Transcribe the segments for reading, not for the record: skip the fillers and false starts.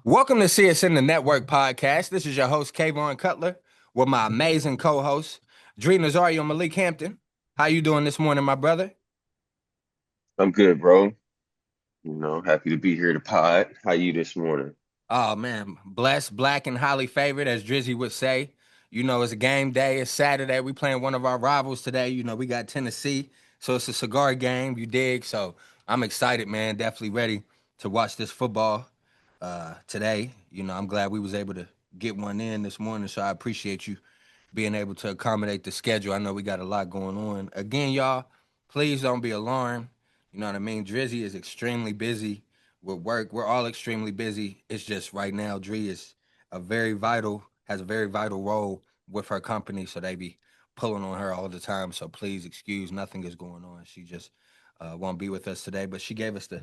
Welcome to CSN the Network podcast. This is your host, Kayvon Cutler, with my amazing co-host, Dre Nazario Malik Hampton. How you doing this morning, my brother? I'm good, bro. Happy to be here to pod. How you this morning? Oh man, blessed, black, and highly favored, as Drizzy would say. It's a game day. It's Saturday. We playing one of our rivals today. We got Tennessee, so it's a cigar game. You dig? So I'm excited, man. Definitely ready to watch this football today. I'm glad we was able to get one in this morning. So I appreciate you being able to accommodate the schedule. I know we got a lot going on. Again, y'all, please don't be alarmed. You know what I mean? Drizzy is extremely busy with work. We're all extremely busy. It's just right now, Dre is has a very vital role with her company, so they be pulling on her all the time. So please excuse, nothing is going on. She just won't be with us today, but she gave us the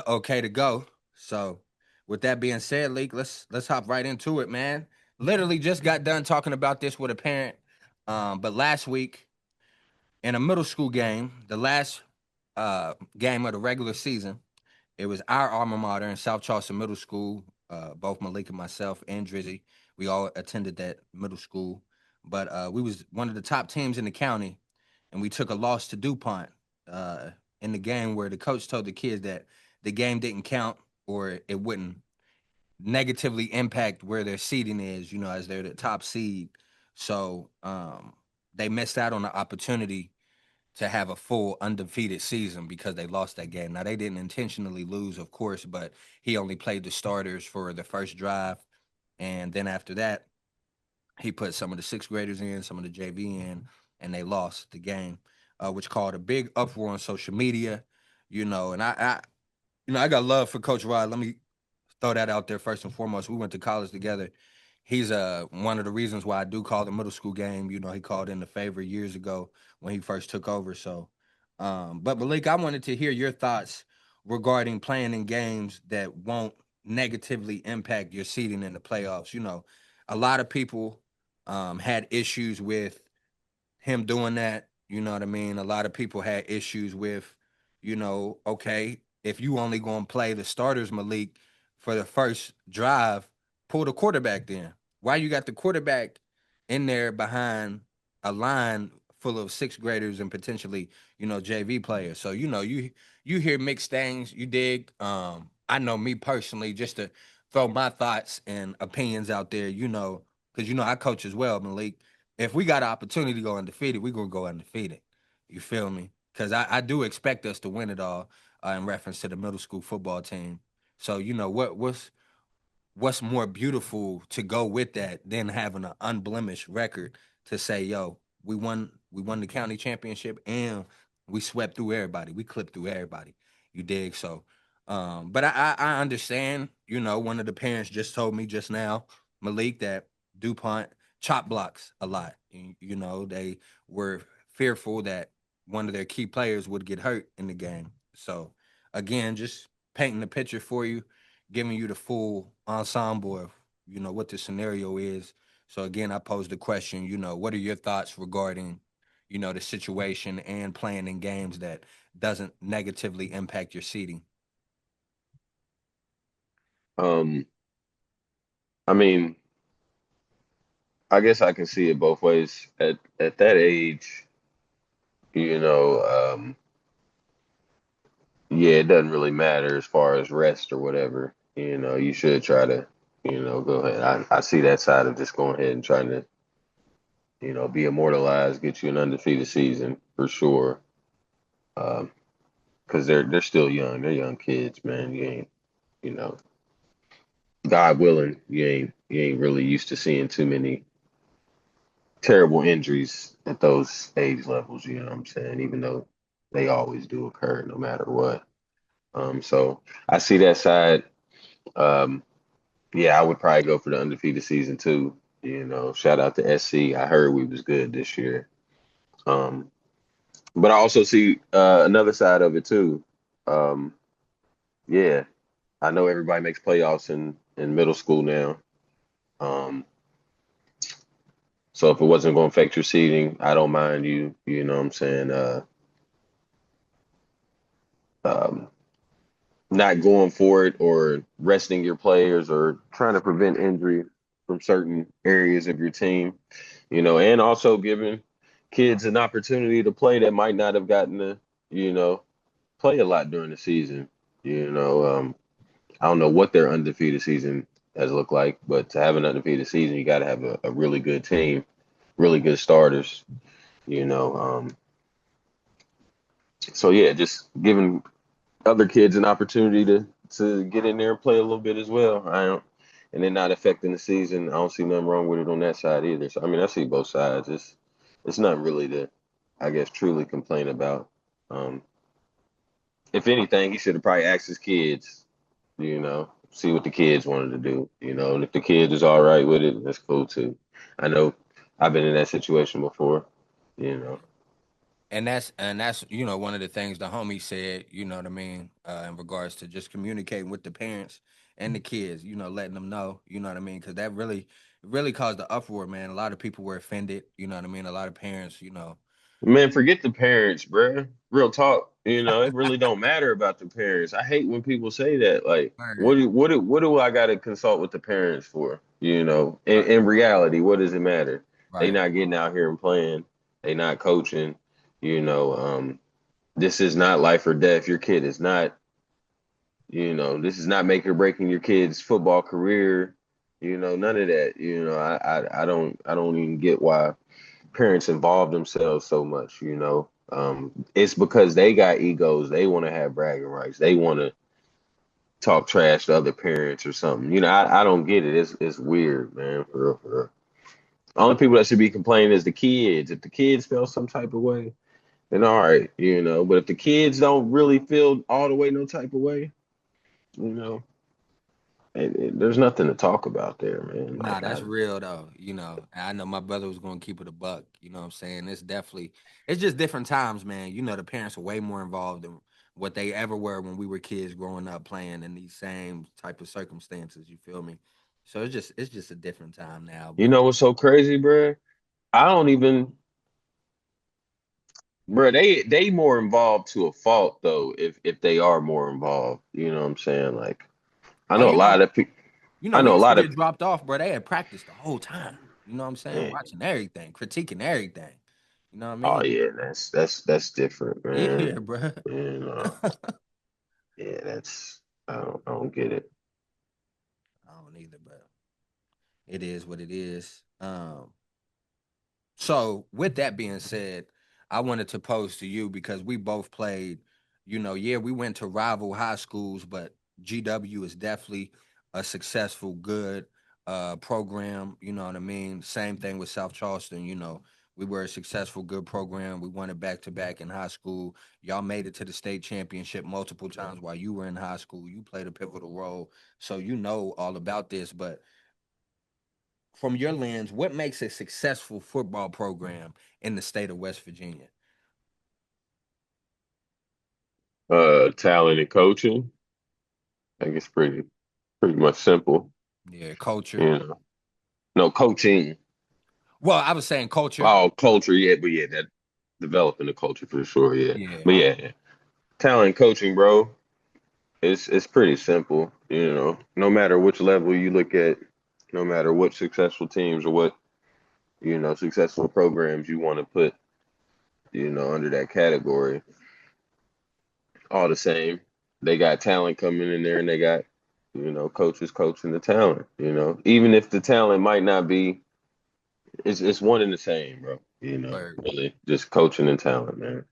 okay to go. So with that being said, Leak, let's hop right into it, man. Literally just got done talking about this with a parent. But last week in a middle school game, the last game of the regular season, it was our alma mater in South Charleston Middle School. Both Malik and myself and Drizzy, we all attended that middle school. But we was one of the top teams in the county, and we took a loss to DuPont uh, in the game where the coach told the kids that the game didn't count or it wouldn't negatively impact where their seeding is, as they're the top seed. So they missed out on the opportunity to have a full undefeated season because they lost that game. Now they didn't intentionally lose, of course, but he only played the starters for the first drive, and then after that, he put some of the sixth graders in, some of the JV in, and they lost the game, which caused a big uproar on social media. And I got love for Coach Rod. Let me throw that out there first and foremost. We went to college together. He's one of the reasons why I do call the middle school game. He called in the favor years ago when he first took over. So, but Malik, I wanted to hear your thoughts regarding playing in games that won't negatively impact your seeding in the playoffs. A lot of people had issues with him doing that. You know what I mean? A lot of people had issues with, okay, if you only going to play the starters, Malik, for the first drive, pull the quarterback then. Why you got the quarterback in there behind a line full of sixth graders and potentially, JV players? So, you hear mixed things, you dig. I know me personally, just to throw my thoughts and opinions out there, because I coach as well, Malik. If we got an opportunity to go undefeated, we're gonna go undefeated. You feel me? Because I do expect us to win it all in reference to the middle school football team. So what's more beautiful to go with that than having an unblemished record to say, yo, we won the county championship and we swept through everybody. We clipped through everybody. You dig? So but I understand, one of the parents just told me just now, Malik, that DuPont chop blocks a lot. They were fearful that one of their key players would get hurt in the game. So again, just painting the picture for you, giving you the full ensemble of what the scenario is. So again, I posed the question, what are your thoughts regarding the situation and playing in games that doesn't negatively impact your seating? Um, I mean, I guess I can see it both ways. At that age, you know, um, yeah, it doesn't really matter as far as rest or whatever. You should try to, go ahead. I see that side of just going ahead and trying to, be immortalized, get you an undefeated season for sure. Um, because they're still young. They're young kids, man. You ain't, you know, God willing, you ain't really used to seeing too many terrible injuries at those age levels, you know what I'm saying? Even though they always do occur no matter what. So I see that side. Um, yeah, I would probably go for the undefeated season too. Shout out to SC. I heard we was good this year. Um, but I also see another side of it too. Um, yeah, I know everybody makes playoffs in middle school now. Um, so if it wasn't going to affect your seeding, I don't mind you. You know what I'm saying? Um, not going for it or resting your players or trying to prevent injury from certain areas of your team, and also giving kids an opportunity to play that might not have gotten to, you know, play a lot during the season. I don't know what their undefeated season has looked like, but to have an undefeated season, you got to have a really good team, really good starters, you know. So yeah, just giving other kids an opportunity to get in there and play a little bit as well. I don't, and then not affecting the season. I don't see nothing wrong with it on that side either. So I mean, I see both sides. It's not really to, I guess, truly complain about. Um, if anything, he should have probably asked his kids, see what the kids wanted to do, and if the kids is all right with it, that's cool too. I know I've been in that situation before, you know. And that's one of the things the homie said, you know what I mean, in regards to just communicating with the parents and the kids, letting them know, you know what I mean, because that really caused the uproar, man. A lot of people were offended, you know what I mean. A lot of parents, Man, forget the parents, bruh. Real talk. It really don't matter about the parents. I hate when people say that. Like, word, what do I got to consult with the parents for? right, In reality, what does it matter? They right, not getting out here and playing. They not coaching. You know, this is not life or death. Your kid is not. This is not make or breaking your kid's football career. None of that. I don't even get why parents involve themselves so much. It's because they got egos. They want to have bragging rights. They want to talk trash to other parents or something. I don't get it. It's weird, man. For real, for real. Only people that should be complaining is the kids. If the kids feel some type of way, then all right, But if the kids don't really feel all the way, no type of way, you know, there's nothing to talk about there, man. nah, Like that's real though. And I know my brother was going to keep it a buck. You know what I'm saying? It's just different times, man. The parents are way more involved than what they ever were when we were kids growing up playing in these same type of circumstances. You feel me? So it's just a different time now. you But know what's so crazy, bro? I don't even Bro, they more involved to a fault though, if they are more involved. You know what I'm saying? Like I oh, know a lot of people I we know a used to lot get of dropped off, bro. They had practiced the whole time. You know what I'm saying? man, Watching everything, critiquing everything. You know what I oh mean? yeah, that's different, man. Yeah, bro. And yeah, that's I don't get it. I don't either, but it is what it is. So with that being said, I wanted to pose to you because we both played, yeah, we went to rival high schools, but GW is definitely a successful, good program, you know what I mean? Same thing with South Charleston, we were a successful, good program. We won it back to back in high school. Y'all made it to the state championship multiple times while you were in high school. You played a pivotal role. So you know all about this, but from your lens, what makes a successful football program in the state of West Virginia? Talent and coaching, I guess pretty much simple. Yeah, culture. You know, no coaching. Well, I was saying culture. Oh, culture, yeah, but yeah, that developing the culture for sure, yeah. Yeah, But yeah, talent and coaching, bro. It's pretty simple, No matter which level you look at, no matter what successful teams or what, successful programs you want to put, under that category, all the same. They got talent coming in there and they got, coaches coaching the talent, Even if the talent might not be, it's one and the same, bro. word. Really just coaching and talent, man.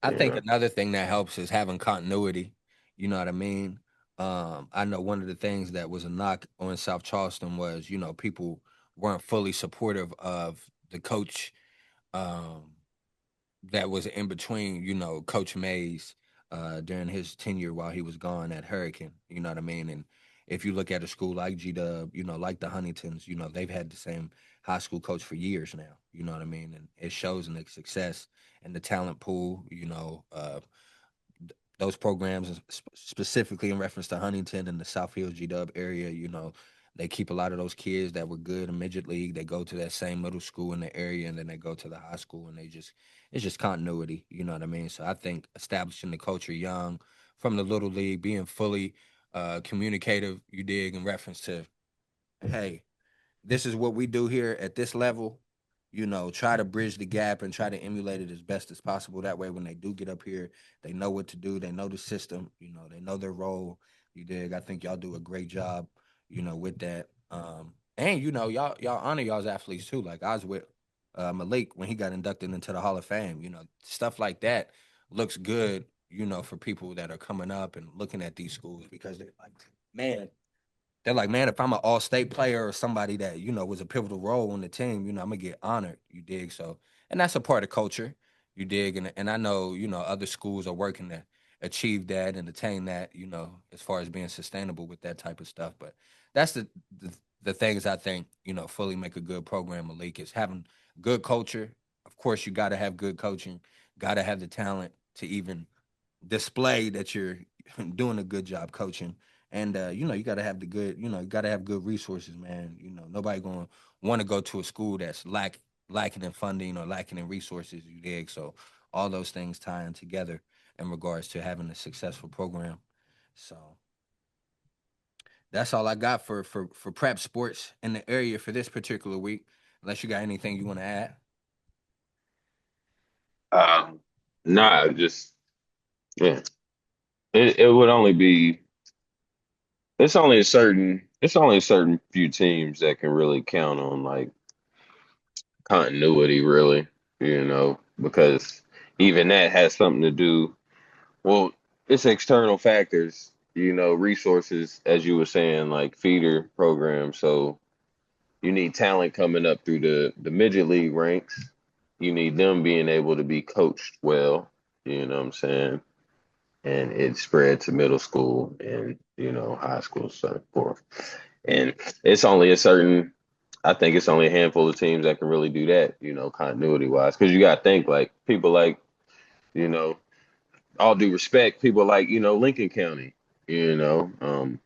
I You think know. another thing that helps is having continuity. You know what I mean? I know one of the things that was a knock on South Charleston was, people weren't fully supportive of the coach. Um, that was in between, Coach Mays during his tenure while he was gone at Hurricane. You know what I mean? And if you look at a school like G Dub, like the Huntingtons, they've had the same high school coach for years now. You know what I mean? And it shows in the success and the talent pool. Those programs, specifically in reference to Huntington and the South Hills G Dub area, they keep a lot of those kids that were good in midget league. They go to that same middle school in the area, and then they go to the high school, and it's just continuity. You know what I mean? So I think establishing the culture young from the little league, being fully communicative. You dig in reference to, hey, this is what we do here at this level. Try to bridge the gap and try to emulate it as best as possible. That way, when they do get up here, they know what to do. They know the system. They know their role. You dig? I think y'all do a great job. With that. And y'all honor y'all's athletes too. Like I was with Malik when he got inducted into the Hall of Fame. Stuff like that looks good. For people that are coming up and looking at these schools because they're like, man, man, if I'm an all-state player or somebody that, was a pivotal role on the team, I'm gonna get honored, you dig? So, and that's a part of culture, you dig? And I know, other schools are working to achieve that and attain that, as far as being sustainable with that type of stuff. But that's the things I think, fully make a good program, Malik, is having good culture. Of course, you gotta have good coaching, gotta have the talent to even display that you're doing a good job coaching. And you gotta have the good, you gotta have good resources, man. Nobody gonna want to go to a school that's lacking in funding or lacking in resources, you dig? So all those things tie in together in regards to having a successful program. So that's all I got for prep sports in the area for this particular week. Unless you got anything you want to add. Um, nah, just yeah. It would only be it's only a certain few teams that can really count on like continuity, really, because even that has something to do. Well, it's external factors, resources, as you were saying, like feeder programs. So you need talent coming up through the midget league ranks. You need them being able to be coached well, you know what I'm saying? And it spread to middle school and, high school, so forth. And it's only a certain, I think it's only a handful of teams that can really do that, continuity wise. Because you got to think like people like, you know, all due respect, people like, Lincoln County, them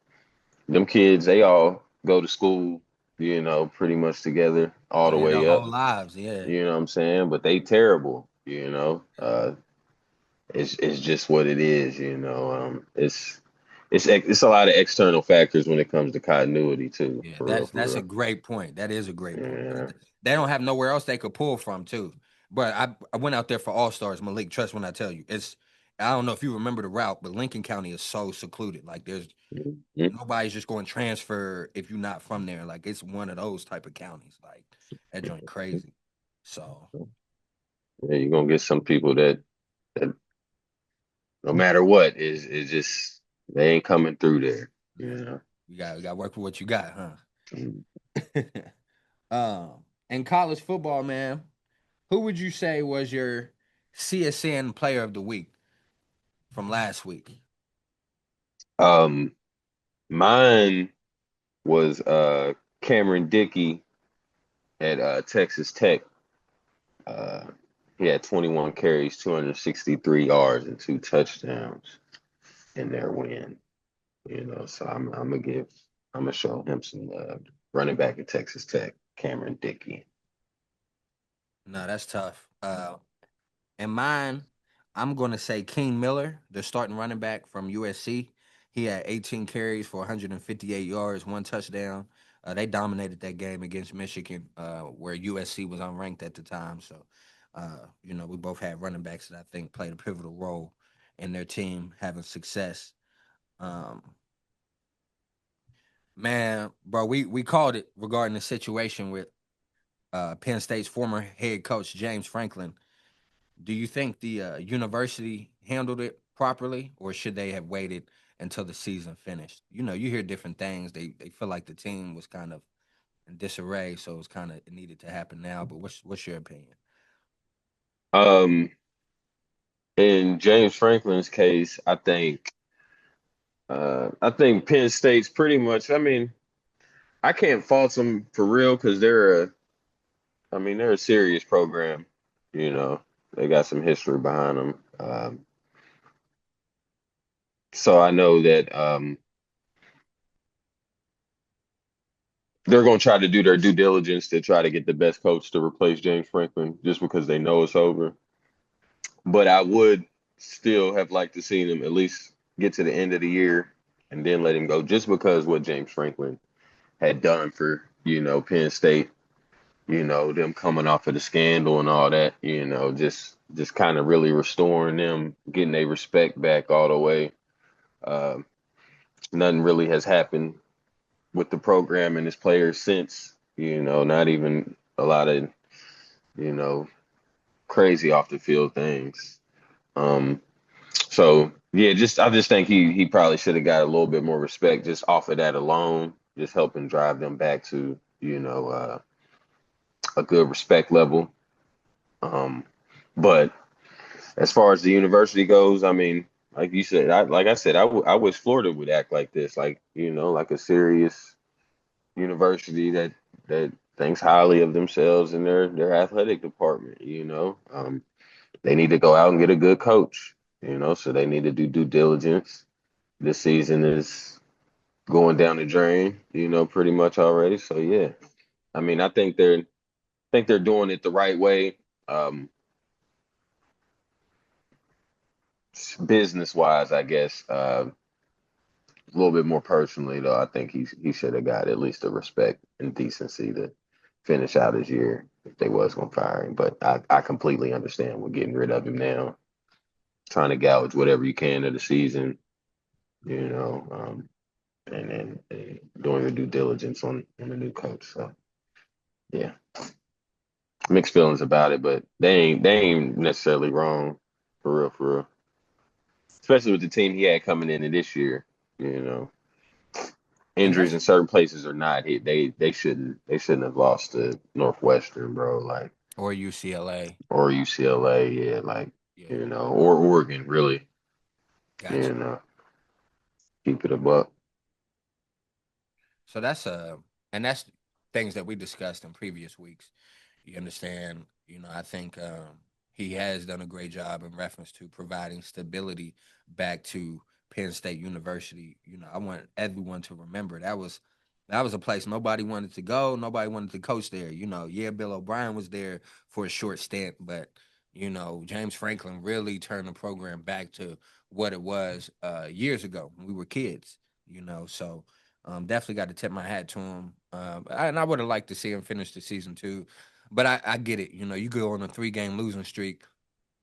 kids, they all go to school, pretty much together all the Yeah, their way up. whole lives. Yeah, You know what I'm saying? But they terrible, it's just what it is, it's a lot of external factors when it comes to continuity too, yeah. for real, That's for that's a real. great point. That is a great point because Yeah. they don't have nowhere else they could pull from too. But I went out there for All Stars, Malik. Trust when I tell you, it's I don't know if you remember the route, but Lincoln County is so secluded. Like there's Mhm. nobody's just going to transfer if you're not from there. Like it's one of those type of counties. Like that joint crazy. So Yeah, you're gonna get some people that no matter what is just they ain't coming through there. yeah, Yeah. you got to work with what you got, Mhm. huh? In college football, man, who would you say was your CSN Player of the Week from last week? Um, Mine was Cameron Dickey at Texas Tech. Uh, he had 21 carries, 263 yards, and two touchdowns in their win. So I'm gonna show him some love. Running back at Texas Tech, Cameron Dickey. No, that's tough. And mine, I'm going to say King Miller, the starting running back from USC. He had 18 carries for 158 yards, one touchdown. They dominated that game against Michigan, where USC was unranked at the time. So, we both had running backs that I think played a pivotal role in their team having success. Um, man, bro, we called it regarding the situation with Penn State's former head coach James Franklin. Do you think the university handled it properly, or should they have waited until the season finished? You hear different things. They feel like the team was kind of in disarray, so it's kind of it needed to happen now. But what's your opinion? Um, in James Franklin's case, I think Penn State's pretty much. I mean, I can't fault them for real because they're a serious program. You know, they got some history behind them. So I know that they're going to try to do their due diligence to try to get the best coach to replace James Franklin just because they know it's over. But I would still have liked to see them at least. get to the end of the year and then let him go just because what James Franklin had done for, Penn State, them coming off of the scandal and all that, just kind of really restoring them, getting their respect back all the way. Uh, Nothing really has happened with the program and its players since, not even a lot of, you know, crazy off the field things. Um, so yeah, I just think he probably should have got a little bit more respect just off of that alone, just helping drive them back to, a good respect level. Um, but as far as the university goes, I mean, like you said, like I said, I wish Florida would act like this, like, like a serious university that thinks highly of themselves and their athletic department. They need to go out and get a good coach. So they need to do due diligence. This season is going down the drain. Pretty much already. So yeah, I mean, I think they're doing it the right way. Um, Business wise, I guess. A little bit more personally, though, I think he should have got at least the respect and decency to finish out his year if they was gonna fire him. But I completely understand we're getting rid of him now, trying to gouge whatever you can of the season, you know, um, and doing your due diligence on the new coach. So yeah, mixed feelings about it, but they ain't necessarily wrong for real, especially with the team he had coming in this year. You know, And injuries that's in certain places or not, they shouldn't have lost to Northwestern, bro, like or UCLA. or UCLA, yeah, like Yeah, or Oregon, really, you gotcha. know, keep it a buck. So and that's things that we discussed in previous weeks. You understand? I think he has done a great job in reference to providing stability back to Penn State University. I want everyone to remember that was a place nobody wanted to go. Nobody wanted to coach there. Yeah, Bill O'Brien was there for a short stint, but James Franklin really turned the program back to what it was years ago when we were kids. So definitely got to tip my hat to him. And I would have liked to see him finish the season too, but I get it. You go on a 3-game losing streak,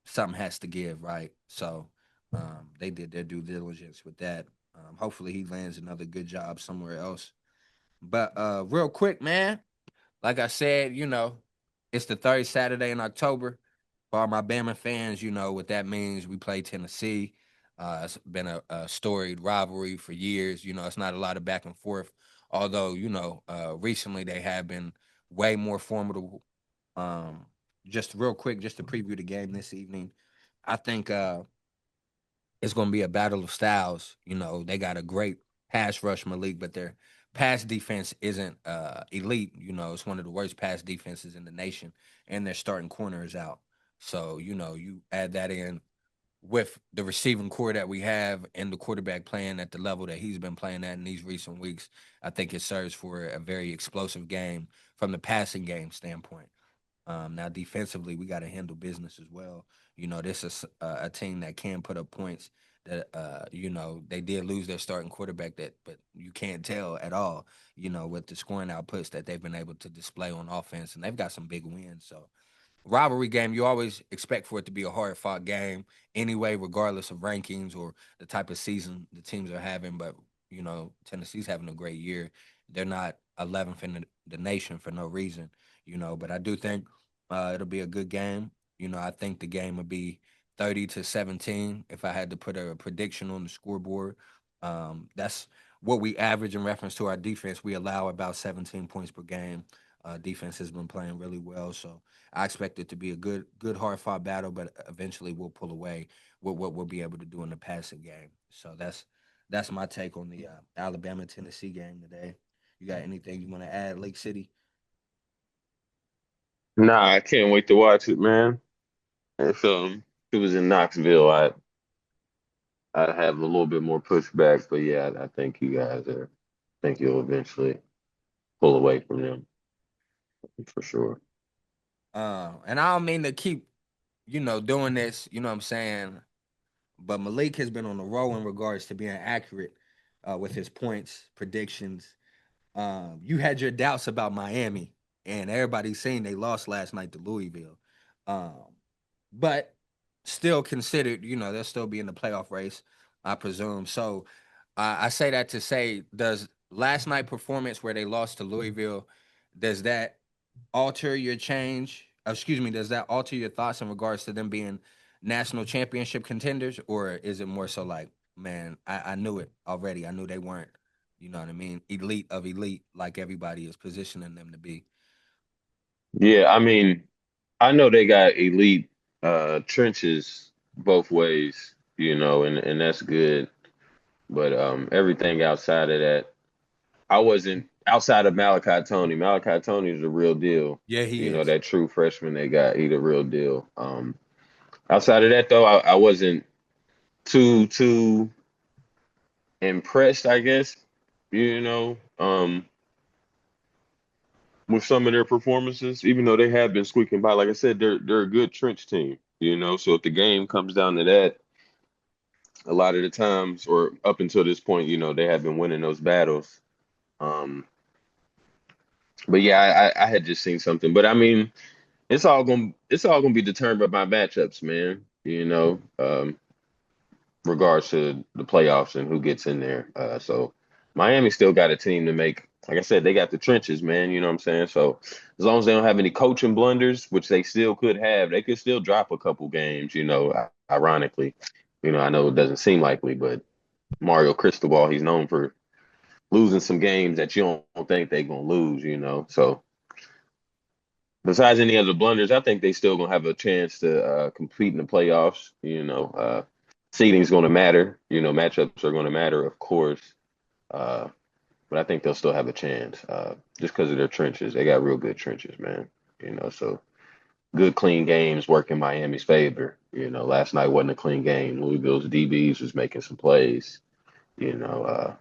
something has to give, right? So they did their due diligence with that. Hopefully he lands another good job somewhere else. But real quick, man, like I said, it's the third Saturday in October. For all my Bama fans, you know what that means. We play Tennessee. It's been a storied rivalry for years. It's not a lot of back and forth. Although, recently they have been way more formidable. Um, just real quick, just to preview the game this evening, I think it's going to be a battle of styles. They got a great pass rush, Malik, but their pass defense isn't elite. It's one of the worst pass defenses in the nation, and their starting corner is out. So, you add that in with the receiving core that we have and the quarterback playing at the level that he's been playing at in these recent weeks, I think it serves for a very explosive game from the passing game standpoint. Now, defensively, we got to handle business as well. This is a team that can put up points. That they did lose their starting quarterback, but you can't tell at all. With the scoring outputs that they've been able to display on offense, and they've got some big wins. So rivalry game, you always expect for it to be a hard fought game anyway, regardless of rankings or the type of season the teams are having. But Tennessee's having a great year. They're not 11th in the nation for no reason. But I do think it'll be a good game. I think the game will be 30-17. If I had to put a prediction on the scoreboard, that's what we average in reference to our defense. We allow about 17 points per game. Defense has been playing really well, so I expect it to be a good hard fought battle, but eventually we'll pull away with what we'll be able to do in the passing game. So that's my take on the Alabama Tennessee game today. You got anything you want to add, Lake City? Nah, I can't wait to watch it, man. If it was in Knoxville, I'd have a little bit more pushback, but yeah, I think you guys are. I think you'll eventually pull away from them for sure. And I don't mean to keep doing this. You know what I'm saying? but Malik has been on a roll in regards to being accurate with his points predictions. You had your doubts about Miami, and everybody's seen they lost last night to Louisville, um, but still considered, they'll still be in the playoff race, I presume. So I say that to say, does last night performance where they lost to Louisville, does that alter your change? Excuse me, does that alter your thoughts in regards to them being national championship contenders, or is it more so like, man, I knew it already. I knew they weren't, you know what I mean, elite of elite like everybody is positioning them to be. Yeah, I mean, I know they got elite trenches both ways, and that's good. But everything outside of that, I wasn't outside of Malachi Tony. Malachi Tony is the real deal. Yeah, he is. That true freshman they got, he the real deal. Outside of that though, I wasn't too impressed, I guess, you know, um, with some of their performances, even though they have been squeaking by. Like I said, they're a good trench team, So if the game comes down to that, a lot of the times, or up until this point, they have been winning those battles. Um, but yeah, I had just seen something. But I mean, it's all gonna be determined by matchups, man. Regards to the playoffs and who gets in there. So Miami still got a team to make. Like I said, they got the trenches, man. You know what I'm saying? So as long as they don't have any coaching blunders, which they still could have, they could still drop a couple games. Ironically, I know it doesn't seem likely, but Mario Cristobal, he's known for losing some games that you don't think they're gonna lose. So besides any other blunders, I think they still gonna have a chance to compete in the playoffs. Seeding's gonna matter. Matchups are gonna matter, of course. Uh, but I think they'll still have a chance just because of their trenches. They got real good trenches, man. So good clean games work in Miami's favor. Last night wasn't a clean game. Louisville's DBs was making some plays. You know,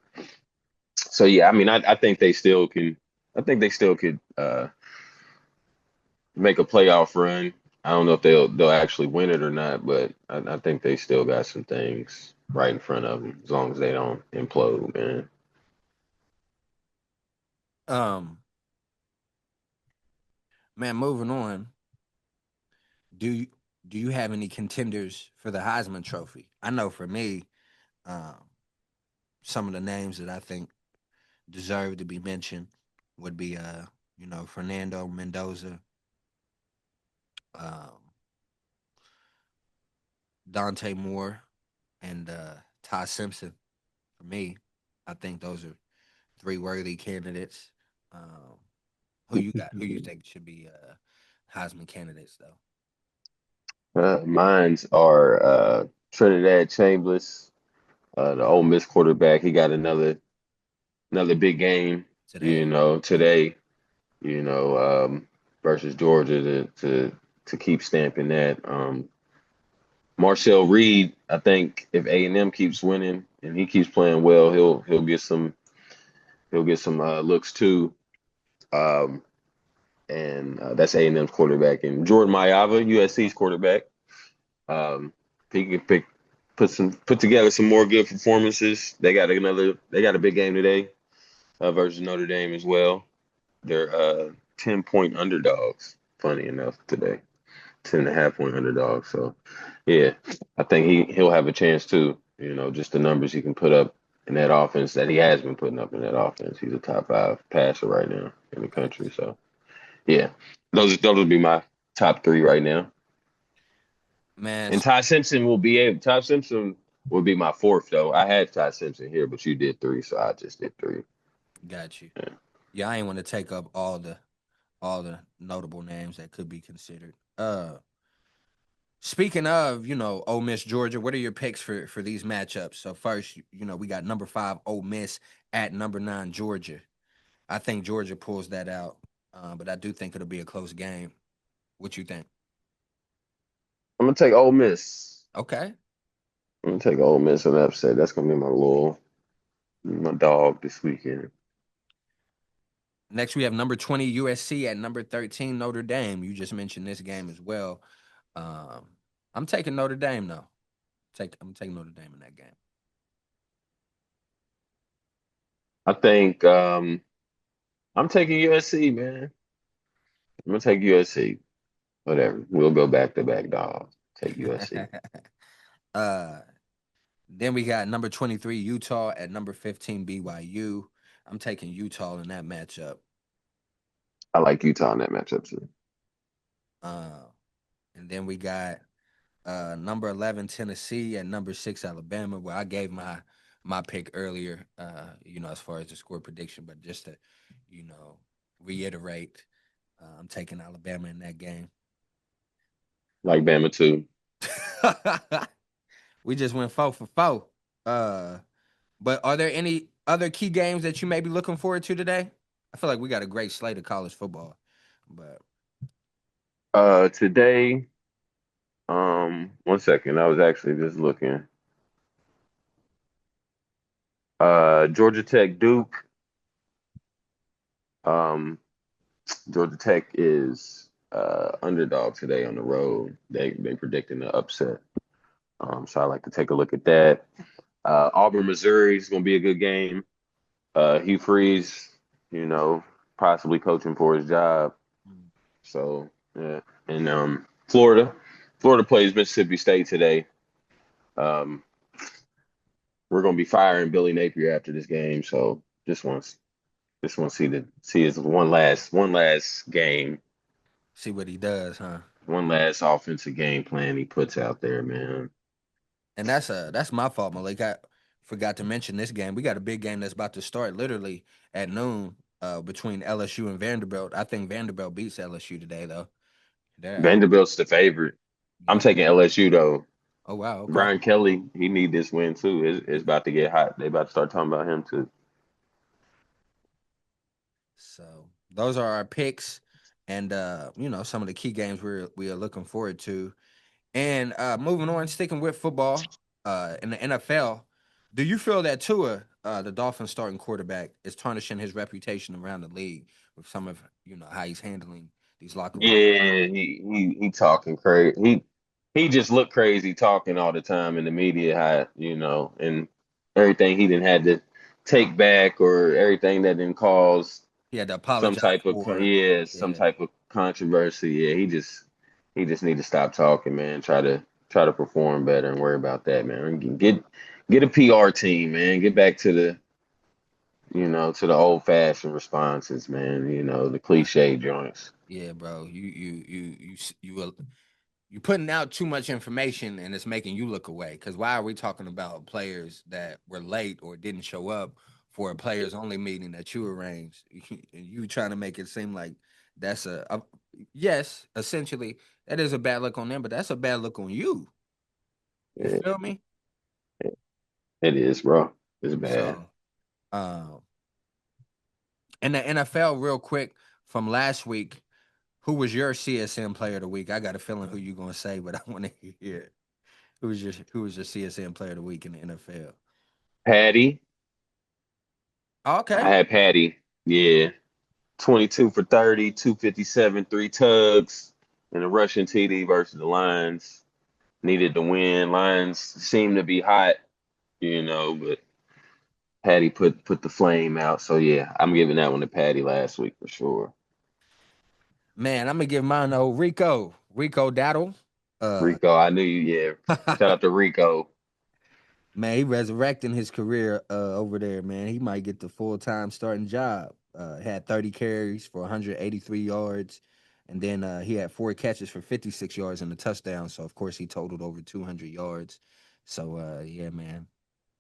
so yeah, I mean, I think they still can. I think they still could make a playoff run. I don't know if they'll actually win it or not, but I think they still got some things right in front of them as long as they don't implode, man. Um, Man, moving on. Do you do you have any contenders for the Heisman Trophy? I know for me, um, some of the names that I think deserve to be mentioned would be, Fernando Mendoza, um, Dante Moore, and Ty Simpson. For me, I think those are three worthy candidates. Um, who you got? Who you think should be Heisman candidates though Mines are Trinidad Chambers, the Ole Miss quarterback. He got another big game, today? today, you know, um, versus Georgia to keep stamping that. Marcel Reed, I think if A&M keeps winning and he keeps playing well, he'll get some looks too. Um, and that's A&M's quarterback, and Jordan Mailata, USC's quarterback. Um, if he can put together some more good performances. They got a big game today versus Notre Dame as well. They're 10-point underdogs. Funny enough, today 10.5-point underdogs. So yeah, I think he'll have a chance too. Just the numbers he can put up in that offense that he has been putting up in that offense. He's a top five passer right now in the Facts. country. So yeah, those would be my top three right now. Man, And Ty Simpson will be my fourth though. I had Ty Simpson here, but you did three, so I just did three. got you. Yeah. Yeah, I ain't want to take up all the notable names that could be considered. Speaking of, Ole Miss Georgia, what are your picks for these matchups? So first, we got number 5 Ole Miss at number 9 Georgia. I think Georgia pulls that out, but I do think it'll be a close game. What you think? I'm gonna take Ole Miss. Okay. I'm gonna take Ole Miss and upset. That's gonna be my dog this weekend. Next, we have number 20 USC at number 13 Notre Dame. You just mentioned this game as well. Um, I'm taking Notre Dame though. I'm taking Notre Dame in that game. I think I'm taking USC, man. I'm gonna take USC. Whatever. We'll go back to back, dog. Take USC. uh, then we got number 23 Utah at number 15 BYU. I'm taking Utah in that matchup. I like Utah in that matchup too. Uh, and then we got number 11 Tennessee and number 6 Alabama. Where I gave my pick earlier. As far as the score prediction, but just to you know reiterate, I'm taking Alabama in that game. Like Bama too. We just went 4 for 4. Uh, but are there any other key games that you may be looking forward to today? I feel like we got a great slate of college football, but Today, one second. I was actually just looking. Georgia Tech Duke. Um, Georgia Tech is underdog today on the road. They predicting an upset. So I like to take a look at that. Auburn, Missouri is going to be a good game. Hugh Freeze, you know, possibly coaching for his job. So yeah, and Florida plays Mississippi State today. Um, we're going to be firing Billy Napier after this game. So just want to see his one last game, see what he does, huh? one last offensive game plan he puts out there, man. And that's my fault, Malik. I forgot to mention this game. We got a big game that's about to start literally at noon between LSU and Vanderbilt. I think Vanderbilt beats LSU today, though. They're Vanderbilt's the favorite. I'm yeah. taking LSU though. Oh wow. Okay. Brian Kelly, he need this win too. It's about to get hot. They about to start talking about him too. So those are our picks, and some of the key games we are looking forward to. And moving on, sticking with football, in the NFL, do you feel that Tua, the Dolphins starting quarterback, is tarnishing his reputation around the league with some of how he's handling these locker room? Yeah, he talking crazy. He just looked crazy talking all the time in the media, and everything he didn't had to take back or everything that didn't cause He had to some apologize type of for. yeah, some Yeah, type of controversy. Yeah, he just need to stop talking, man. Try to perform better and worry about that, man. Get a PR team, man. Get back to the old fashioned responses, man. The nah, cliche joints. yeah, bro. You putting out too much information and it's making you look away. Because why are we talking about players that were late or didn't show up for a players only meeting that you arranged? You trying to make it seem like that's yes, essentially that is a bad look on them, but that's a bad look on you. You Yeah, feel me? it is, bro. It's bad. So, um, in the NFL, real quick from last week, who was your CSN player of the week? I got a feeling who you gonna say, but I want to hear who was your CSN player of the week in the NFL. Patty, I Okay. had Patty. Yeah, 22 for 30, 257, three tugs, and a rushing TD versus the Lions. Needed to win. Lions seem to be hot, but Patty put the flame out. So yeah, I'm giving that one to Patty last week for sure. Man, I'm gonna give mine to old Rico. Rico Daddle. Uh Rico, I knew you. Yeah, shout out to Rico. man, he resurrecting his career over there, man. He might get the full-time starting job. Had 30 carries for 183 yards. And then he had 4 catches for 56 yards and a touchdown. So of course he totaled over 200 yards. So yeah, man.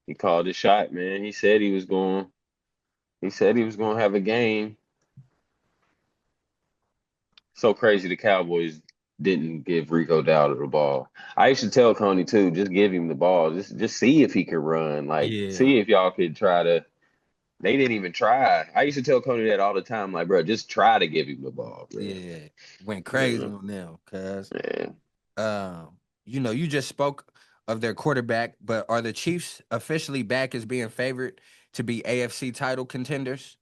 He called his shot, man. He said he was going. He said he was going to have a game. So crazy the Cowboys didn't give Rico Dowdle the ball. I used to tell Coney too, just give him the ball. Just see if he could run. Like, Yeah. see if y'all could try to. They didn't even try. I used to tell Coney that all the time. Like, bro, just try to give him the ball, bro. Yeah. Went You crazy know? on them, cuz. Yeah. You just spoke of their quarterback, but are the Chiefs officially back as being favored to be AFC title contenders?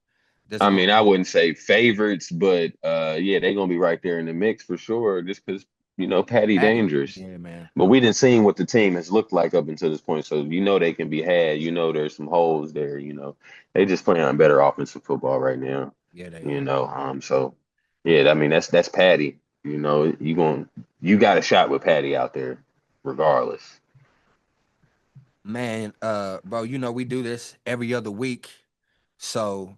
Does I it look mean, I like wouldn't say favorites, but yeah, they're gonna be right there in the mix for sure. Just because Patty Patty. dangerous. Yeah, man. But we didn't see what the team has looked like up until this point. So they can be had. There's some holes there. They just playing on better offensive football right now. Yeah, they are. So yeah, I mean that's Patty. You got a shot with Patty out there, regardless. Man, bro, we do this every other week. So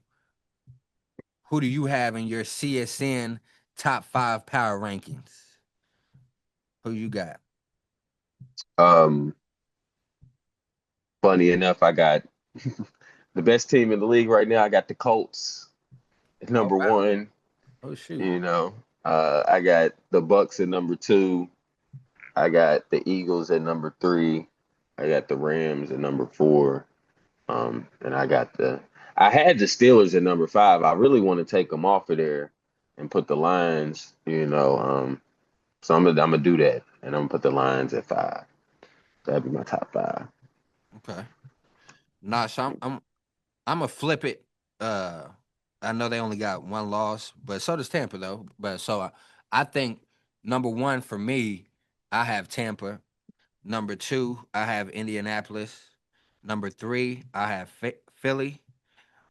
who do you have in your CSN top five power rankings? Who you got? Um, Funny enough, I got the best team in the league right now. I got the Colts at Oh number wow. one. Oh shoot. You know, I got the Bucks at number two. I got the Eagles at number three. I got the Rams at number four. And I had the Steelers at number five. I really want to take them off of there and put the Lions. So I'm gonna do that, and I'm gonna put the Lions at five. That'd be my top five. Okay. Nah, so I'm gonna flip it. Uh, I know they only got one loss, but so does Tampa though. But I think number one for me, I have Tampa. Number two, I have Indianapolis. Number three, I have Philly.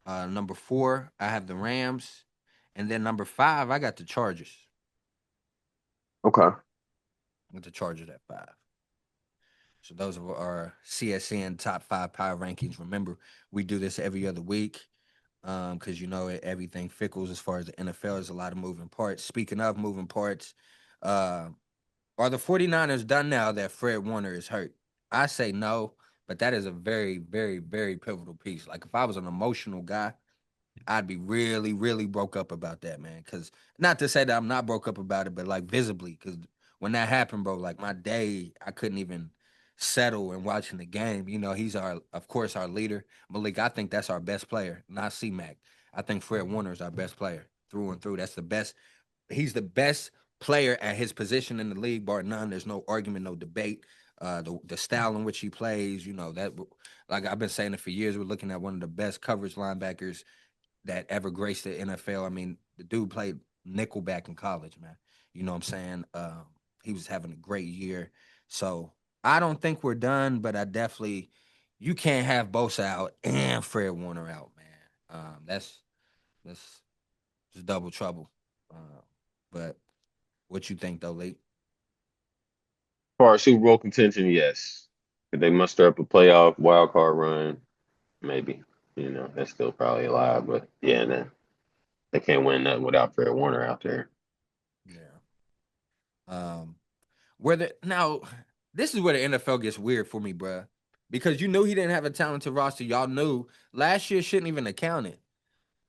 Number four, I have the Rams, and then number five, I got the Chargers. Okay. With the Chargers at five. So those are our CSN top five power rankings. Remember, we do this every other week because everything fickles as far as the NFL. There's a lot of moving parts. Speaking of moving parts, uh, are the 49ers done now that Fred Warner is hurt? I say no, but that is a very, very, very pivotal piece. Like if I was an emotional guy, I'd be really, really broke up about that, man. Because not to say that I'm not broke up about it, but like visibly, because when that happened, bro, like my day, I couldn't even settle in watching the game. He's of course, our leader, Malik. I think that's our best player, not C Mac. I think Fred Warner is our best player through and through. That's the best. He's the best player at his position in the league, bar none. There's no argument, no debate. The style in which he plays, that like I've been saying it for years. We're looking at one of the best coverage linebackers that ever graced the NFL. I mean, the dude played nickelback in college, man. You know what I'm saying? He was having a great year. So I don't think we're done, but I definitely you can't have Bosa out and Fred Warner out, man. That's just double trouble. But what you think though, Lee? As far as Super Bowl contention, yes. Could they muster up a playoff wild card run? Maybe. That's still probably alive, but yeah, they can't win nothing without Fred Warner out there. Yeah. Um, whether now this is where the NFL gets weird for me, bruh. Because you knew he didn't have a talented roster. Y'all knew last year shouldn't even account it.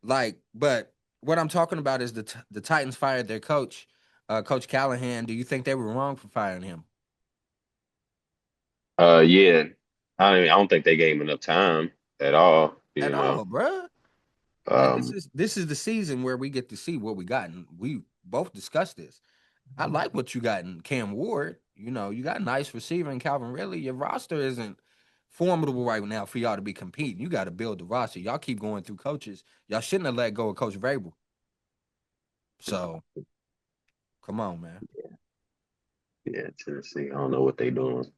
Like, but what I'm talking about is the Titans fired their coach, Coach Callahan. Do you think they were wrong for firing him Yeah. I don't think they gave him enough time at all. at all, bruh? Like this Um, is this is the season where we get to see what we got, and we both discussed this. I like what you got in Cam Ward. You got a nice receiver in Calvin Ridley. Your roster isn't formidable right now for y'all to be competing. You got to build the roster. Y'all keep going through coaches. Y'all shouldn't have let go of Coach Vrabel. So come on, man. yeah, Tennessee. I don't know what they doing.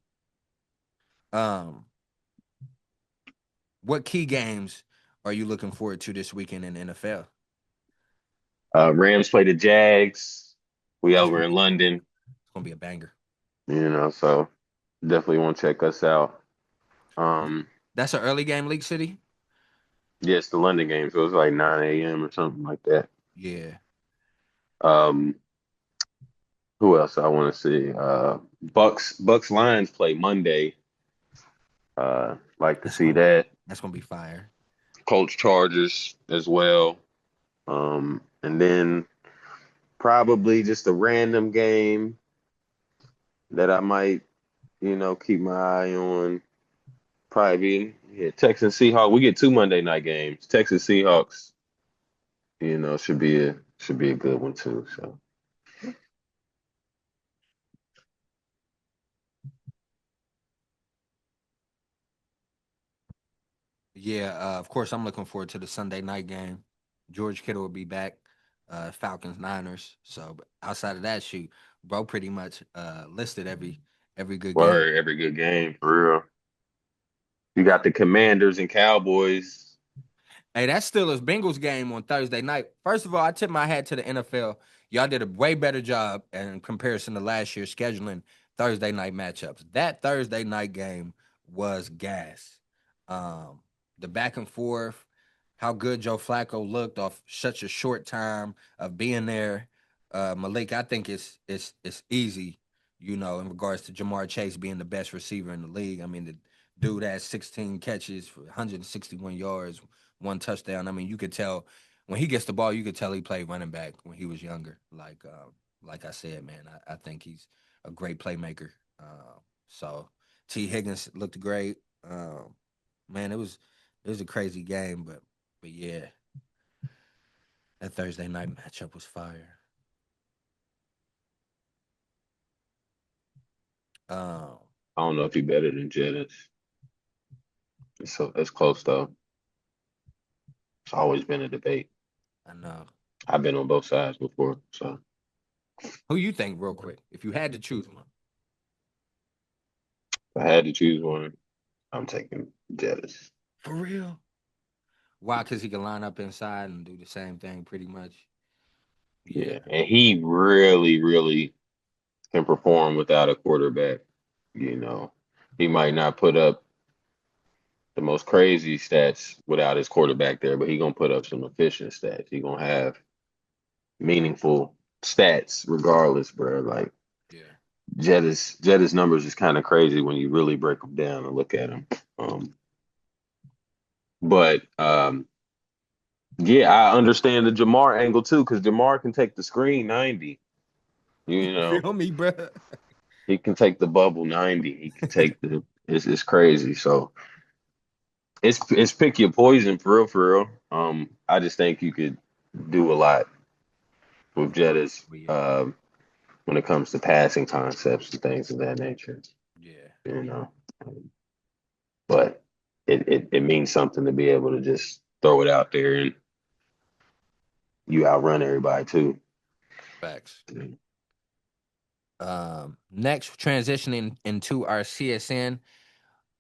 Um, what key games are you looking forward to this weekend in the NFL? Rams play the Jags. We That's over gonna in be a banger. London, It's gonna be a banger. so definitely want to check us out. Um, That's an early game, League City. yes, the London game, so it's like 9 a.m. or something like that. Yeah, Um, who else I want to see? Bucks Lions play Monday. Like to that's see gonna be that. that's gonna be fire. Colts Chargers as well. And then probably just a random game that I might, keep my eye on. Probably be Texans Seahawks. We get two Monday night games. Texas Seahawks, should be a good one too. So Yeah, of course I'm looking forward to the Sunday night game. George Kittle will be back. Falcons Niners. So but outside of that, shoot, bro, pretty much listed every good game. Word, every good game for real. You got the Commanders and Cowboys. Hey, that Steelers Bengals game on Thursday night. First of all, I tip my hat to the NFL. Y'all did a way better job in comparison to last year scheduling Thursday night matchups. That Thursday night game was gas. Um, the back and forth, how good Joe Flacco looked off such a short time of being there. Malik, I think it's easy, in regards to Jamar Chase being the best receiver in the league. I mean, the dude had 16 catches for 161 yards, one touchdown. I mean, you could tell when he gets the ball, you could tell he played running back when he was younger. Like I said, man, I think he's a great playmaker. So T Higgins looked great. Man, it was a crazy game, but yeah, that Thursday night matchup was fire. Um, I don't know if he better than Jettis. So it's close though. It's always been a debate. I know. I've been on both sides before, so Who you think, real quick, if you had to choose one? if I had to choose one, I'm taking Jettis. For real? Why? Because he can line up inside and do the same thing pretty much. Yeah, Yeah, and he really, really can perform without a quarterback. You know, he might not put up the most crazy stats without his quarterback there, but he gonna put up some efficient stats. He gonna have meaningful stats regardless, bro. Like yeah, Jettis numbers is kind of crazy when you really break them down and look at them. But yeah, I understand the Jamar angle too, because Jamar can take the screen 90. You you know, feel me, bro? he can take the bubble 90. He can take the it's crazy. So it's pick your poison for real, for real. I just think you could do a lot with Jettis But yeah, when it comes to passing concepts and things of that nature. yeah, You know, but it means something to be able to just throw it out there and you outrun everybody too. facts. Next, transitioning into our CSN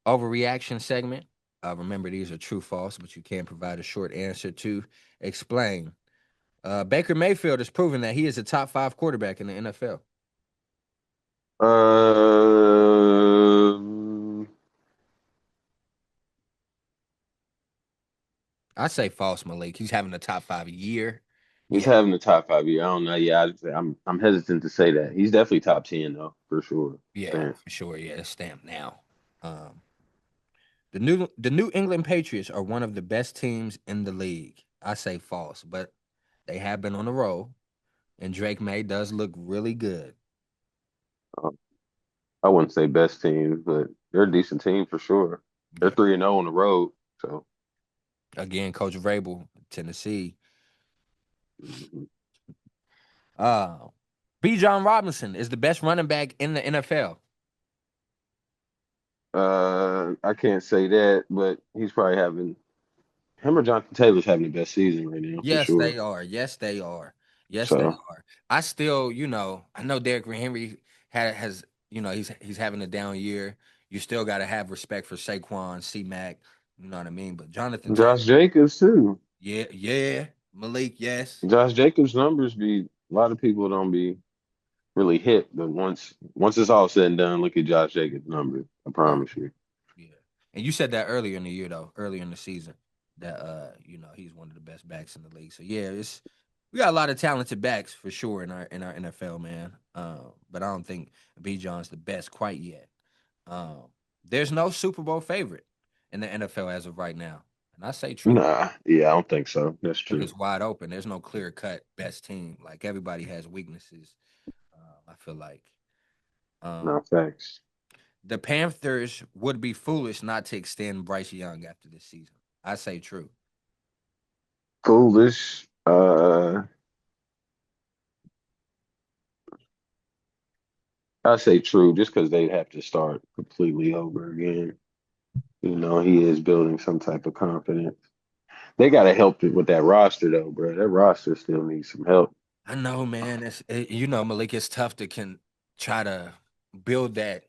overreaction segment. Remember, these are true, false, but you can provide a short answer to explain. Baker Mayfield has proven that he is a top five quarterback in the NFL. Um, I say false, Malik. He's having a top five year. he's Yeah, having the top 5 year. I don't know. Yeah, I'm hesitant to say that. He's definitely top 10 though, for sure. yeah, Stamp. for sure. Yeah, it's stamped now. Um, the New England Patriots are one of the best teams in the league. I say false, but they have been on the roll, and Drake May does look really good. Um, I wouldn't say best team, but they're a decent team for sure. They're Yeah. 3-0 on the road. So Again, Coach Vrabel, Tennessee. mhm. Uh, B. John Robinson is the best running back in the NFL. I can't say that, but he's probably having him or Jonathan Taylor's having the best season right now for Yes, sure. they are. Yes, they are. Yes, they So are. I still, I know Derrick Henry has, he's having a down year. You still got to have respect for Saquon, C Mac. You know what I mean? But Jonathan Taylor, Josh Jacobs too. yeah, yeah. Malik, yes. Josh Jacobs numbers be a lot of people don't be really hit, but once it's all said and done, look at Josh Jacobs numbers. I Oh, promise you. yeah. And you said that earlier in the year, though, earlier in the season, that he's one of the best backs in the league. So yeah, we got a lot of talented backs for sure in our NFL, man. But I don't think B. John's the best quite yet. Um, there's no Super Bowl favorite in the NFL as of right now, and I say true. Nah, yeah, I don't think so. That's I think true. it's wide open. There's no clear cut best team. Like everybody has weaknesses. I feel like um, Not facts. the Panthers would be foolish not to extend Bryce Young after this season. I say true. Foolish. I say true, just because they'd have to start completely over again. You know, he is building some type of confidence. They got to help with that roster though, bro. That roster still needs some help. I know, man. You know, Malik, it's tough to can try to build that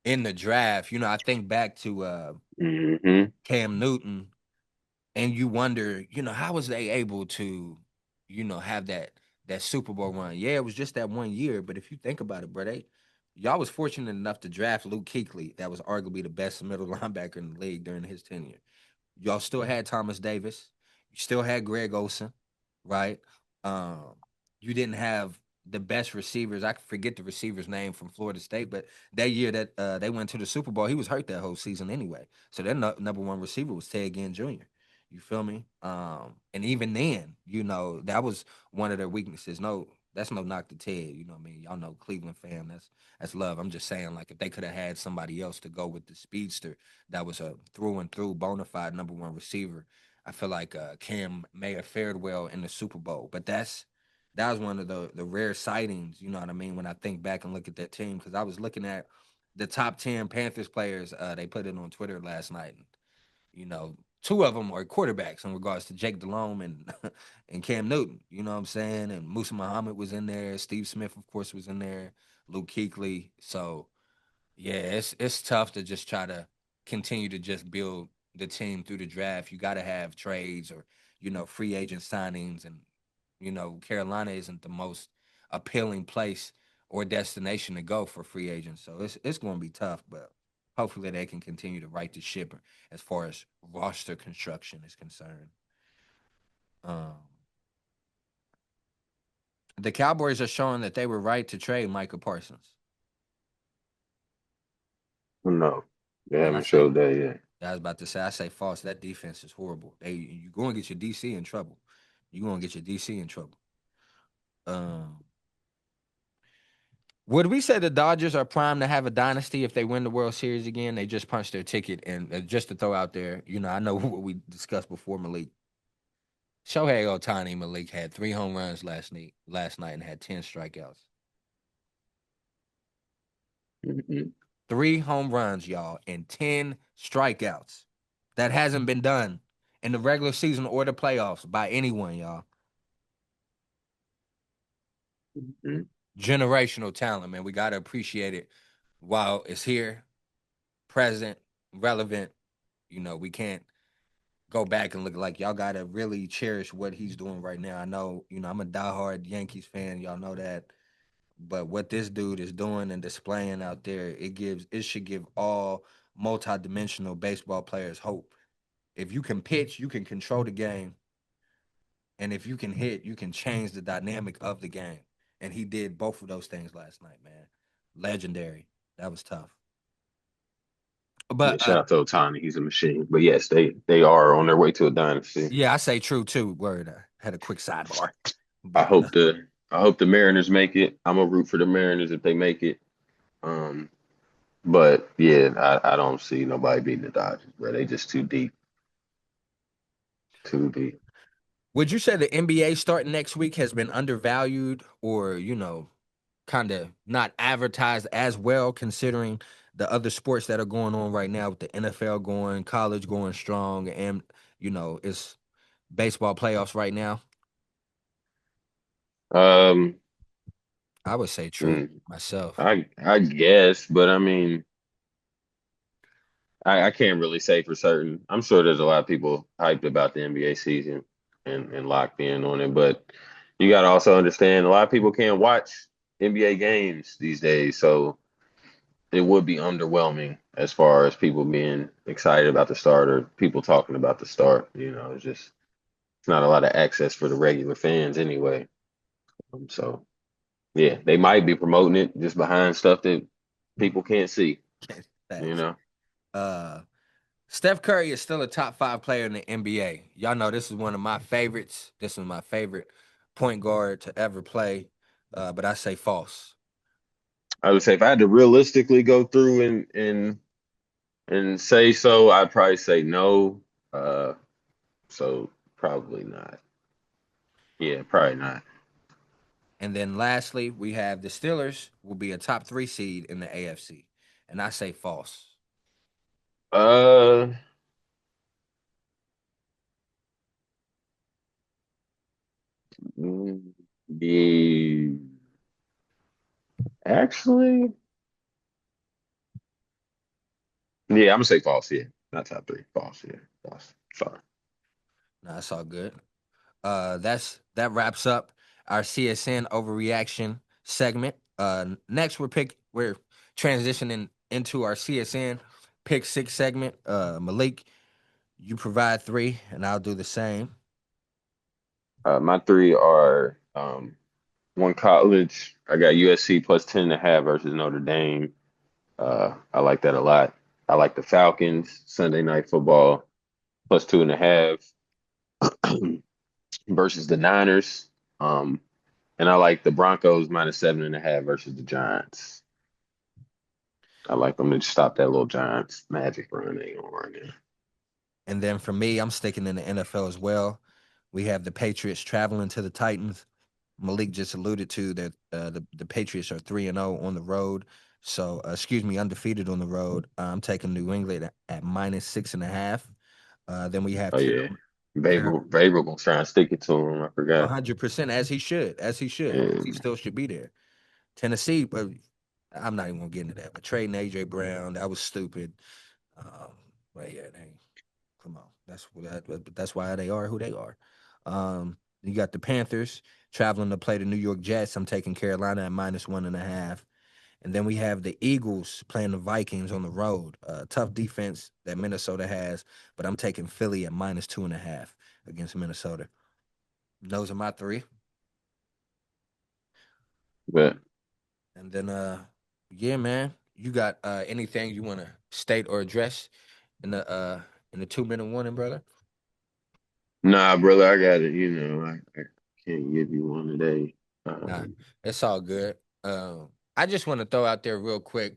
in the draft. You know, I think back to Hmm. Cam Newton, and you wonder, you know, how was they able to, you know, have that Super Bowl run? Yeah, it was just that 1 year, but if you think about it, bro, y'all was fortunate enough to draft Luke Kuechly. That was arguably the best middle linebacker in the league during his tenure. Y'all still had Thomas Davis. You still had Greg Olsen, right? Um, you didn't have the best receivers. I forget the receiver's name from Florida State, but that year that they went to the Super Bowl, he was hurt that whole season anyway. So their number one receiver was Ted Ginn Jr. You feel me? And even then, you know, that was one of their weaknesses. No, that's no knock to Ted. You know what I mean? Y'all know Cleveland fam. That's love. I'm just saying, like, if they could have had somebody else to go with the speedster that was a through and through bona fide number one receiver, I feel like Cam may have fared well in the Super Bowl. But that was one of the rare sightings, you know what I mean, when I think back and look at that team. Because I was looking at the top 10 Panthers players. They put it on Twitter last night. And, you know, two of them are quarterbacks in regards to Jake Delhomme and and Cam Newton. You know what I'm saying? And Musa Muhammad was in there. Steve Smith, of course, was in there. Luke Kuechly. So yeah, it's tough to just try to continue to just build the team through the draft. You got to have trades or free agent signings, and Carolina isn't the most appealing place or destination to go for free agents. So it's going to be tough, but hopefully they can continue to right the ship as far as roster construction is concerned. Um, the Cowboys are showing that they were right to trade Micah Parsons, No, they and I haven't say showed that yet. I was about to say, I say false. That defense is horrible. You going to get your DC in trouble. You going to get your DC in trouble. Um, would we say the Dodgers are primed to have a dynasty if they win the World Series again? They just punched their ticket, and just to throw out there, I know what we discussed before. Malik Shohei Otani Malik had 3 home runs last night and had 10 strikeouts. Hmm. 3 home runs, y'all, and 10 strikeouts. That hasn't been done in the regular season or the playoffs by anyone, y'all. Hmm. Generational talent, man. We got to appreciate it while it's here, present, relevant. We can't go back and look like y'all got to really cherish what he's doing right now. I know, I'm a diehard Yankees fan. Y'all know that. But what this dude is doing and displaying out there, it should give all multidimensional baseball players hope. If you can pitch, you can control the game. And if you can hit, you can change the dynamic of the game. And he did both of those things last night, man. Legendary. That was tough. Yeah, But shout out to Otani. He's a machine. But yes, they are on their way to a dynasty. yeah, I say true too. Word. Had a quick sidebar. I But hope the I hope the Mariners make it. I'm gonna root for the Mariners if they make it. Um, but yeah, I don't see nobody beating the Dodgers, bro. They just too deep, too deep. would you say the NBA starting next week has been undervalued or, kind of not advertised as well considering the other sports that are going on right now with the NFL going, college going strong, and, it's baseball playoffs right now? Um, I would say true mm, myself. I guess, but I mean, I can't really say for certain. I'm sure there's a lot of people hyped about the NBA season and locked in on it, but you got to also understand a lot of people can't watch NBA games these days, so it would be underwhelming as far as people being excited about the start or people talking about the start. It's not a lot of access for the regular fans anyway. So yeah, they might be promoting it just behind stuff that people can't see. You Thanks. know, Uh, Steph Curry is still a top 5 player in the NBA. Y'all know this is one of my favorites. This is my favorite point guard to ever play. But I say false. I would say if I had to realistically go through and say so, I'd probably say no. Uh, so probably not. Yeah, probably not. And then lastly, we have the Steelers will be a top 3 seed in the AFC. And I say false. Uh, Mm, yeah, actually, yeah, I'm gonna say false. Yeah, not top three. False. Yeah, false. Sorry. No, that's all good. That wraps up our CSN overreaction segment. Next we're transitioning into our CSN pick six segment. Malik, you provide three, and I'll do the same. My three are one college. I got USC plus 10.5 versus Notre Dame. I like that a lot. I like the Falcons Sunday night football plus 2.5 versus the Niners. Um, and I like the Broncos minus 7.5 versus the Giants. I like them to stop that little Giants magic run they on right now. And then for me, I'm sticking in the NFL as well. We have the Patriots traveling to the Titans. Malik just alluded to that the Patriots are 3-0 on the road. So, excuse me, undefeated on the road. I'm taking New England at minus 6.5. Then we have Oh yeah, Carolina, Vrabel gonna try and stick it to him. I forgot. 100% as he should, as he And still should be there. Tennessee, but I'm not even gonna get into that. But trading AJ Brown, that was stupid. Um, but yeah, they come on. That's why they are who they are. You got the Panthers traveling to play the New York Jets. I'm taking Carolina at minus 1.5. And then we have the Eagles playing the Vikings on the road. Tough defense that Minnesota has, but I'm taking Philly at minus 2.5 against Minnesota. Those are my three. but And then yeah, man. You got anything you wanna state or address in the 2 minute warning, brother? nah, brother, I got it. I can't give you one today. Nah, Um, it's all good. I just want to throw out there real quick,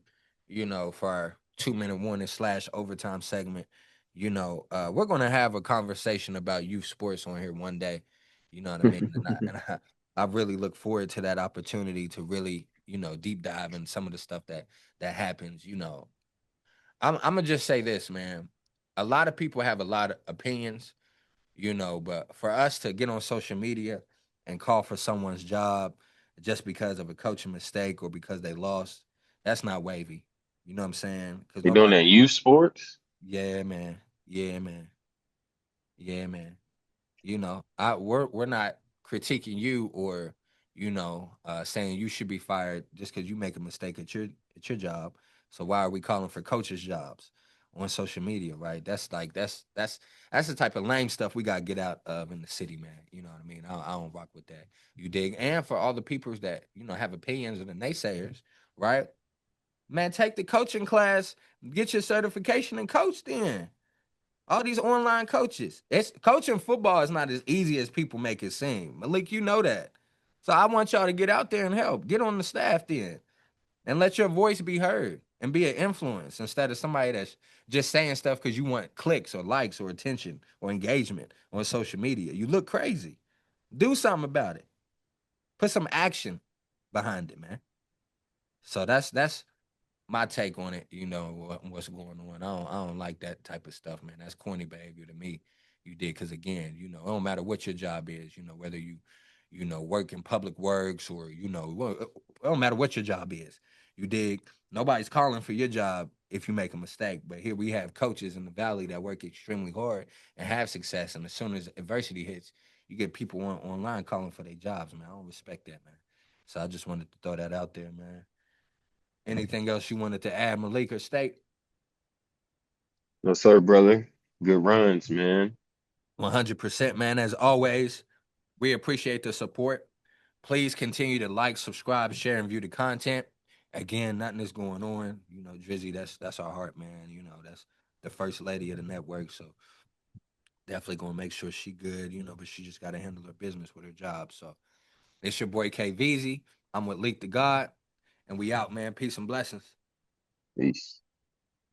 for our 2 minute warning slash overtime segment. We're gonna have a conversation about youth sports on here one day. You know what I mean? And I really look forward to that opportunity to really, deep dive in some of the stuff that happens. I'm gonna just say this, man. A lot of people have a lot of opinions, but for us to get on social media and call for someone's job just because of a coaching mistake or because they lost, that's not wavy. You know what I'm saying? Because you doing nobody, that youth sports? yeah, man, yeah, man, yeah, man. We're not critiquing you or saying you should be fired just because you make a mistake at your job. So why are we calling for coaches' jobs on social media, right? That's the type of lame stuff we gotta get out of in the city, man. You know what I mean? I don't rock with that. You dig? And for all the people that have opinions and the naysayers, right? Man, take the coaching class, get your certification, and coach then. All these online coaches. It's coaching football is not as easy as people make it seem. Malik, you know that. So I want y'all to get out there and help. Get on the staff then. And let your voice be heard and be an influence instead of somebody that's just saying stuff because you want clicks or likes or attention or engagement on social media. You look crazy. Do something about it. Put some action behind it, man. So that's my take on it, what's going on. I don't like that type of stuff, man. That's corny behavior to me. You did because again, it don't matter what your job is, whether you work in public works or it don't matter what your job is. You dig? Nobody's calling for your job if you make a mistake. But here we have coaches in the valley that work extremely hard and have success. And as soon as adversity hits, you get people online calling for their jobs, man. I don't respect that, man. So I just wanted to throw that out there, man. Anything else you wanted to add, Malik or State? No, sir, brother. Good runs, man. 100%, man. As always, we appreciate the support. Please continue to like, subscribe, share, and view the content. Again, nothing is going on. Drizzy, that's our heart, man. That's the first lady of the network. So definitely gonna make sure she good, but she just gotta handle her business with her job. So it's your boy KVZ. I'm with Leak the God, and we out, man. Peace and blessings. Peace.